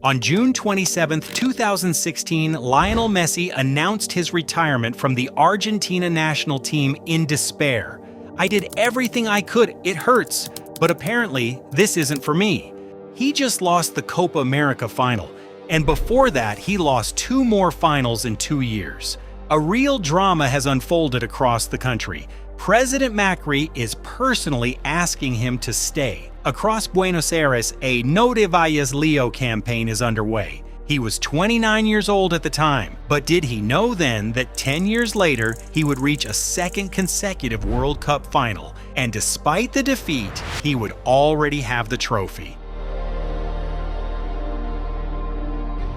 On June 27, 2016, Lionel Messi announced his retirement from the Argentina national team in despair. "I did everything I could, it hurts, but apparently this isn't for me." He just lost the Copa America final, and before that he lost 2 more finals in 2 years. A real drama has unfolded across the country. President Macri is personally asking him to stay. Across Buenos Aires, a No Te Vayas Leo campaign is underway. He was 29 years old at the time, but did he know then that 10 years later he would reach a second consecutive World Cup final, and despite the defeat, he would already have the trophy.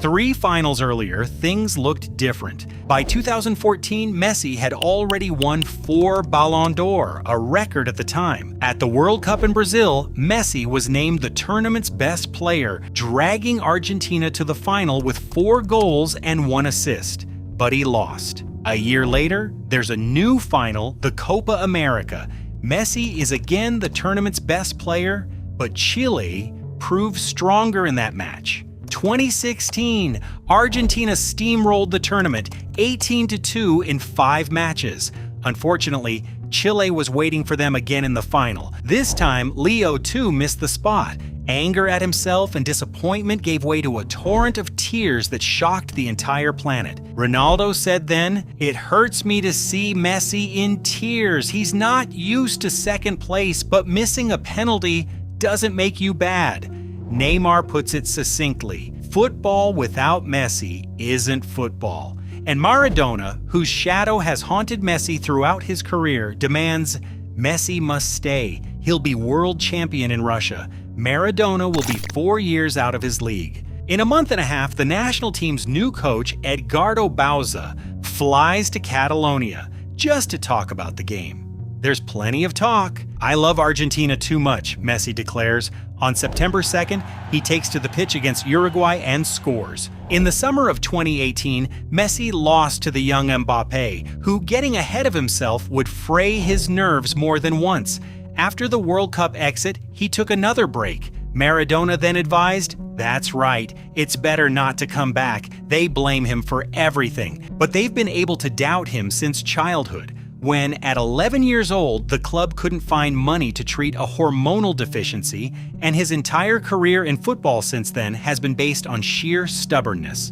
3 finals earlier, things looked different. By 2014, Messi had already won 4 Ballon d'Or, a record at the time. At the World Cup in Brazil, Messi was named the tournament's best player, dragging Argentina to the final with 4 goals and 1 assist. But he lost. A year later, there's a new final, the Copa America. Messi is again the tournament's best player, but Chile proved stronger in that match. 2016, Argentina steamrolled the tournament, 18-2 in 5 matches. Unfortunately, Chile was waiting for them again in the final. This time, Leo too missed the spot. Anger at himself and disappointment gave way to a torrent of tears that shocked the entire planet. Ronaldo said then, "It hurts me to see Messi in tears. He's not used to second place, but missing a penalty doesn't make you bad." Neymar puts it succinctly, football without Messi isn't football. And Maradona, whose shadow has haunted Messi throughout his career, demands Messi must stay. He'll be world champion in Russia. Maradona will be 4 years out of his league. In a month and a half, the national team's new coach, Edgardo Bauza, flies to Catalonia just to talk about the game. "There's plenty of talk. I love Argentina too much," Messi declares. On September 2nd, he takes to the pitch against Uruguay and scores. In the summer of 2018, Messi lost to the young Mbappé, who, getting ahead of himself, would fray his nerves more than once. After the World Cup exit, he took another break. Maradona then advised, "That's right, it's better not to come back. They blame him for everything." But they've been able to doubt him since childhood, when at 11 years old, the club couldn't find money to treat a hormonal deficiency, and his entire career in football since then has been based on sheer stubbornness.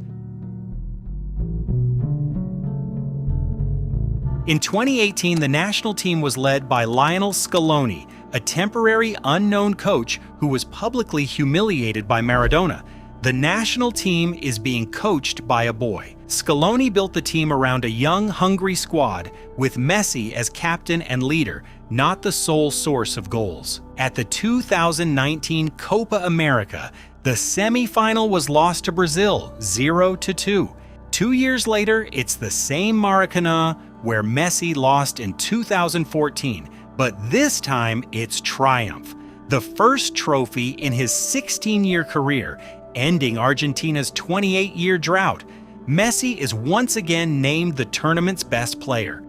In 2018, the national team was led by Lionel Scaloni, a temporary unknown coach who was publicly humiliated by Maradona. The national team is being coached by a boy. Scaloni built the team around a young, hungry squad, with Messi as captain and leader, not the sole source of goals. At the 2019 Copa America, the semi-final was lost to Brazil, 0-2. 2 years later, it's the same Maracanã where Messi lost in 2014, but this time it's triumph. The first trophy in his 16-year career, ending Argentina's 28-year drought. Messi is once again named the tournament's best player.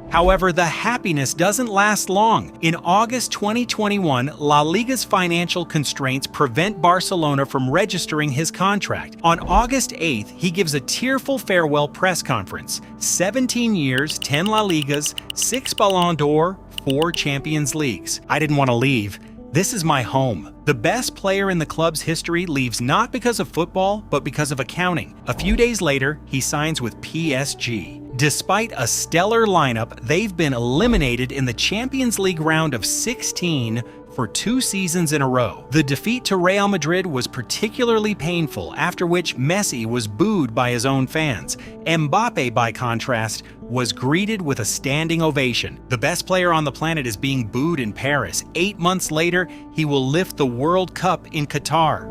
However, the happiness doesn't last long. In August 2021, La Liga's financial constraints prevent Barcelona from registering his contract. On August 8th, he gives a tearful farewell press conference. 17 years, 10 La Ligas, 6 Ballon d'Or, 4 Champions Leagues. "I didn't want to leave. This is my home." The best player in the club's history leaves not because of football, but because of accounting. A few days later, he signs with PSG. Despite a stellar lineup, they've been eliminated in the Champions League round of 16 for 2 seasons in a row. The defeat to Real Madrid was particularly painful, after which Messi was booed by his own fans. Mbappé, by contrast, was greeted with a standing ovation. The best player on the planet is being booed in Paris. 8 months later, he will lift the World Cup in Qatar.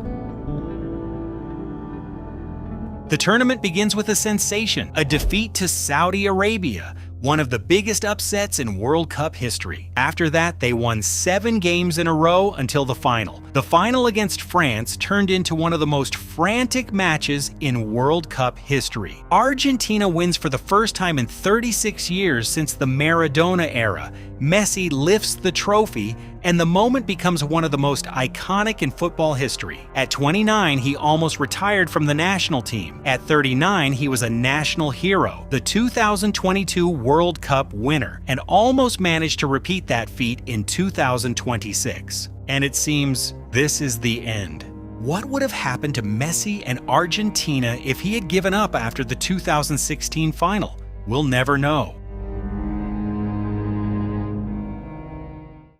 The tournament begins with a sensation, a defeat to Saudi Arabia, one of the biggest upsets in World Cup history. After that, they won 7 games in a row until the final. The final against France turned into one of the most frantic matches in World Cup history. Argentina wins for the first time in 36 years since the Maradona era. Messi lifts the trophy, And the moment becomes one of the most iconic in football history. At 29, he almost retired from the national team. At 39, he was a national hero, the 2022 World Cup winner, and almost managed to repeat that feat in 2026. And it seems this is the end. What would have happened to Messi and Argentina if he had given up after the 2016 final? We'll never know.